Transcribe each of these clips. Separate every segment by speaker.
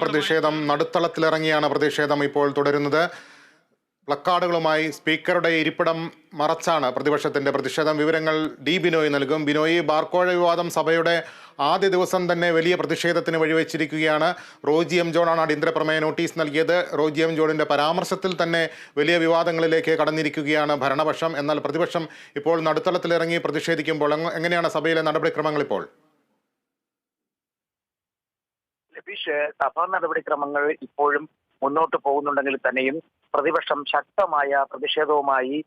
Speaker 1: പ്രതിഷേധം നടുത്തളത്തിലിറങ്ങിയാണ് പ്രതിഷേധം ഇപ്പോൾ തുടരുന്നത്. പ്ലക്കാർഡുകളുമായി സ്പീക്കറുടെ ഇരിപ്പിടം മറച്ചാണ് പ്രതിപക്ഷത്തിന്റെ പ്രതിഷേധം. വിവരങ്ങൾ ഡി ബിനോയ് നൽകും. ബിനോയ്, ബാർക്കോഴ വിവാദം സഭയുടെ ആദ്യ ദിവസം തന്നെ വലിയ പ്രതിഷേധത്തിന് വഴിവെച്ചിരിക്കുകയാണ്. റോജി എം ജോണാണ് അടിയന്തര പ്രമേയ നോട്ടീസ് നൽകിയത്. റോജി എം ജോണിന്റെ പരാമർശത്തിൽ തന്നെ വലിയ വിവാദങ്ങളിലേക്ക് കടന്നിരിക്കുകയാണ് ഭരണപക്ഷം. എന്നാൽ പ്രതിപക്ഷം ഇപ്പോൾ നടുത്തളത്തിലിറങ്ങി പ്രതിഷേധിക്കുമ്പോൾ എങ്ങനെയാണ് സഭയിലെ നടപടിക്രമങ്ങൾ ഇപ്പോൾ?
Speaker 2: സഭാ നടപടിക്രമങ്ങൾ ഇപ്പോഴും മുന്നോട്ട് പോകുന്നുണ്ടെങ്കിൽ തന്നെയും പ്രതിപക്ഷം ശക്തമായ പ്രതിഷേധവുമായി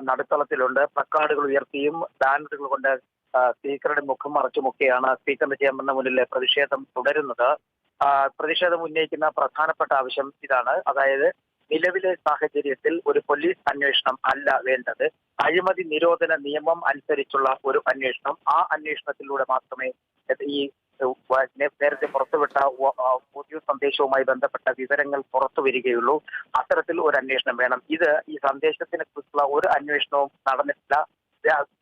Speaker 2: നടുത്തളത്തിലുണ്ട്. പ്ലക്കാർഡുകൾ ഉയർത്തിയും ബാനറുകൾ കൊണ്ട് സ്പീക്കറുടെ മുഖം മറച്ചുമൊക്കെയാണ് സ്പീക്കറിന്റെ ചേംബറിന് മുന്നിലെ പ്രതിഷേധം തുടരുന്നത്. പ്രതിഷേധം ഉന്നയിക്കുന്ന പ്രധാനപ്പെട്ട ആവശ്യം ഇതാണ്. അതായത്, നിലവിലെ സാഹചര്യത്തിൽ ഒരു പോലീസ് അന്വേഷണം അല്ല വേണ്ടത്. അഴിമതി നിരോധന നിയമം അനുസരിച്ചുള്ള ഒരു അന്വേഷണം. ആ അന്വേഷണത്തിലൂടെ മാത്രമേ ഈ നേരത്തെ പുറത്തുവിട്ട ഓഡിയോ സന്ദേശവുമായി ബന്ധപ്പെട്ട വിവരങ്ങൾ പുറത്തു വരികയുള്ളൂ. അത്തരത്തിൽ ഒരു അന്വേഷണം വേണം. ഈ സന്ദേശത്തിനെ കുറിച്ചുള്ള ഒരു അന്വേഷണവും നടന്നിട്ടില്ല.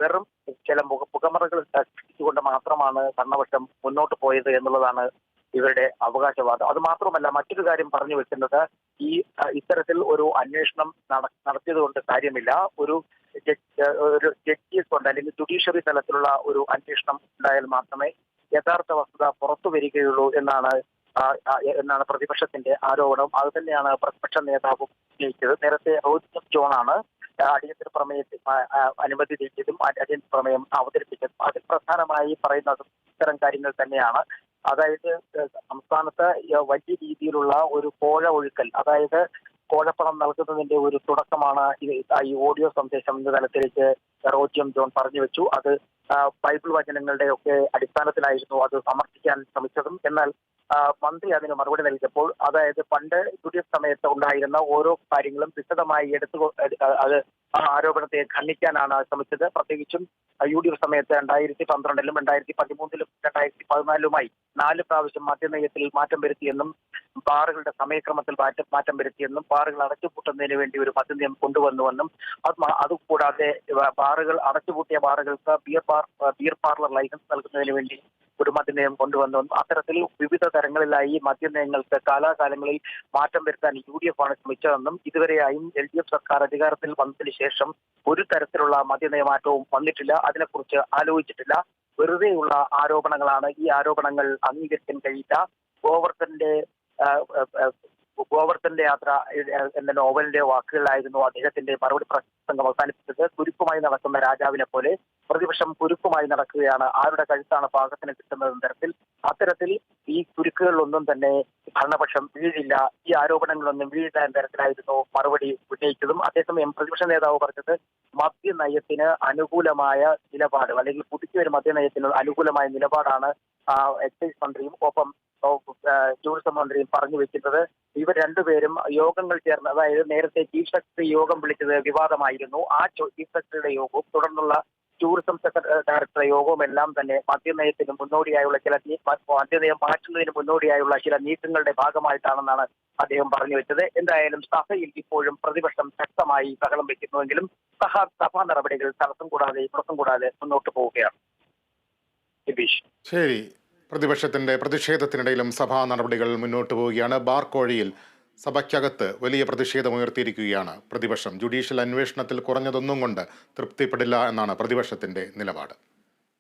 Speaker 2: വെറും ചില പുകമറകൾ സൃഷ്ടിച്ചുകൊണ്ട് മാത്രമാണ് ഭരണപക്ഷം മുന്നോട്ട് പോയത് എന്നുള്ളതാണ് ഇവരുടെ അവകാശവാദം. അത് മാത്രമല്ല, മറ്റൊരു കാര്യം പറഞ്ഞു വെക്കുന്നത്, ഇത്തരത്തിൽ ഒരു അന്വേഷണം നടത്തിയത് കൊണ്ട് കാര്യമില്ല. ഒരു ജഡ്ജിയെ കൊണ്ട് അല്ലെങ്കിൽ ജുഡീഷ്യറി തലത്തിലുള്ള ഒരു അന്വേഷണം ഉണ്ടായാൽ മാത്രമേ യഥാർത്ഥ വസ്തുത പുറത്തു വരികയുള്ളൂ എന്നാണ് പ്രതിപക്ഷത്തിന്റെ ആരോപണം. അത് തന്നെയാണ് പ്രതിപക്ഷ നേതാവ് ഉന്നയിച്ചത്. നേരത്തെ റോജി ജോണാണ് അടിയന്തര പ്രമേയത്തിൽ അനുമതി നൽകിയതും അടിയന്തര പ്രമേയം അവതരിപ്പിച്ചതും. അതിൽ പ്രധാനമായി പറയുന്നത് ഇത്തരം കാര്യങ്ങൾ തന്നെയാണ്. അതായത്, സംസ്ഥാനത്ത് വലിയ രീതിയിലുള്ള ഒരു കോഴ ഒഴുക്കൽ, അതായത് കോഴപ്പണം നൽകുന്നതിന്റെ ഒരു തുടക്കമാണ് ഈ ഓഡിയോ സന്ദേശം എന്ന തലത്തിലേക്ക് റോജി എം ജോൺ പറഞ്ഞു വെച്ചു. അത് ബൈബിൾ വചനങ്ങളുടെ ഒക്കെ അടിസ്ഥാനത്തിലായിരുന്നു അത് സമർത്ഥിക്കാൻ ശ്രമിച്ചതും. എന്നാൽ മന്ത്രി അതിന് മറുപടി നൽകിയപ്പോൾ, അതായത് പണ്ട് യുഡിഎഫ് സമയത്ത് ഉണ്ടായിരുന്ന ഓരോ കാര്യങ്ങളും വിശദമായി അത് ആ ആരോപണത്തെ ഖണ്ഡിക്കാനാണ് ശ്രമിച്ചത്. പ്രത്യേകിച്ചും യുഡിഎഫ് സമയത്ത് 2012-ലും 2013-ലും 2014-ലുമായി 4 പ്രാവശ്യം മദ്യനയത്തിൽ മാറ്റം വരുത്തിയെന്നും ബാറുകളുടെ സമയക്രമത്തിൽ മാറ്റം വരുത്തിയെന്നും ബാറുകൾ അടച്ചുപൂട്ടുന്നതിന് വേണ്ടി ഒരു മദ്യനയം കൊണ്ടുവന്നുവെന്നും അതുകൂടാതെ ബാറുകൾ അടച്ചുപൂട്ടിയ ബാറുകൾക്ക് ബിയർ പാർലർ ലൈസൻസ് നൽകുന്നതിന് വേണ്ടി ഒരു മദ്യനയം കൊണ്ടുവന്നുവെന്നും അത്തരത്തിൽ വിവിധ തരങ്ങളിലായി മദ്യനയങ്ങൾക്ക് കാലാകാലങ്ങളിൽ മാറ്റം വരുത്താൻ UDF ആണ് ശ്രമിച്ചതെന്നും ഇതുവരെയായും LDF സർക്കാർ അധികാരത്തിൽ വന്നതിന് ശേഷം ഒരു തരത്തിലുള്ള മദ്യനയമാറ്റവും വന്നിട്ടില്ല. അതിനെക്കുറിച്ച് ആലോചിച്ചിട്ടില്ല. വെറുതെയുള്ള ആരോപണങ്ങളാണ്. ഈ ആരോപണങ്ങൾ അംഗീകരിക്കാൻ കഴിയില്ല. ഗോവർദ്ധന്റെ യാത്ര എന്ന നോവലിന്റെ വാക്കുകളിലായിരുന്നു അദ്ദേഹത്തിന്റെ മറുപടി പ്രസംഗം അവസാനിപ്പിച്ചത്. കുരുക്കുമായി നടക്കുന്ന രാജാവിനെ പോലെ പ്രതിപക്ഷം കുരുക്കുമായി നടക്കുകയാണ്. ആരുടെ കഴുത്താണ് പാകത്തിന് കിട്ടുന്നതെന്ന തരത്തിൽ. അത്തരത്തിൽ ഈ കുരുക്കുകളിലൊന്നും തന്നെ ഭരണപക്ഷം വീഴില്ല, ഈ ആരോപണങ്ങളൊന്നും വീഴില്ല എന്ന തരത്തിലായിരുന്നു മറുപടി ഉന്നയിച്ചതും. അതേസമയം പ്രതിപക്ഷ നേതാവ് പറഞ്ഞത് മദ്യനയത്തിന് അനുകൂലമായ നിലപാട്, അല്ലെങ്കിൽ പുതുക്കിയ ഒരു മദ്യനയത്തിന് അനുകൂലമായ നിലപാടാണ് എക്സൈസ് മന്ത്രിയും ഒപ്പം ടൂറിസം മന്ത്രിയും പറഞ്ഞു വെക്കുന്നത്. ഇവർ രണ്ടുപേരും യോഗങ്ങൾ ചേർന്ന്, അതായത് നേരത്തെ ചീഫ് സെക്രട്ടറി യോഗം വിളിച്ചത് വിവാദമായിരുന്നു. ആ ചീഫ് സെക്രട്ടറിയുടെ യോഗവും തുടർന്നുള്ള ടൂറിസം ഡയറക്ടറുടെ യോഗവും എല്ലാം തന്നെ മദ്യനയത്തിന് മുന്നോടിയായുള്ള മദ്യനയം മാറ്റുന്നതിന് മുന്നോടിയായുള്ള ചില നീക്കങ്ങളുടെ ഭാഗമായിട്ടാണെന്നാണ് അദ്ദേഹം പറഞ്ഞു വെച്ചത്. എന്തായാലും സഭയിൽ ഇപ്പോഴും പ്രതിപക്ഷം ശക്തമായി ബഹളം വയ്ക്കുന്നുവെങ്കിലും സഭാ നടപടികൾ തടസ്സം കൂടാതെ മുന്നോട്ട് പോവുകയാണ്.
Speaker 1: ശരി, പ്രതിപക്ഷത്തിന്റെ പ്രതിഷേധത്തിനിടയിലും സഭാ നടപടികൾ മുന്നോട്ട് പോവുകയാണ്. ബാർക്കോഴയിൽ സഭയ്ക്കകത്ത് വലിയ പ്രതിഷേധമുയർത്തിയിരിക്കുകയാണ് പ്രതിപക്ഷം. ജുഡീഷ്യൽ അന്വേഷണത്തിൽ കുറഞ്ഞതൊന്നും കൊണ്ട് തൃപ്തിപ്പെടില്ല എന്നാണ് പ്രതിപക്ഷത്തിന്റെ നിലപാട്.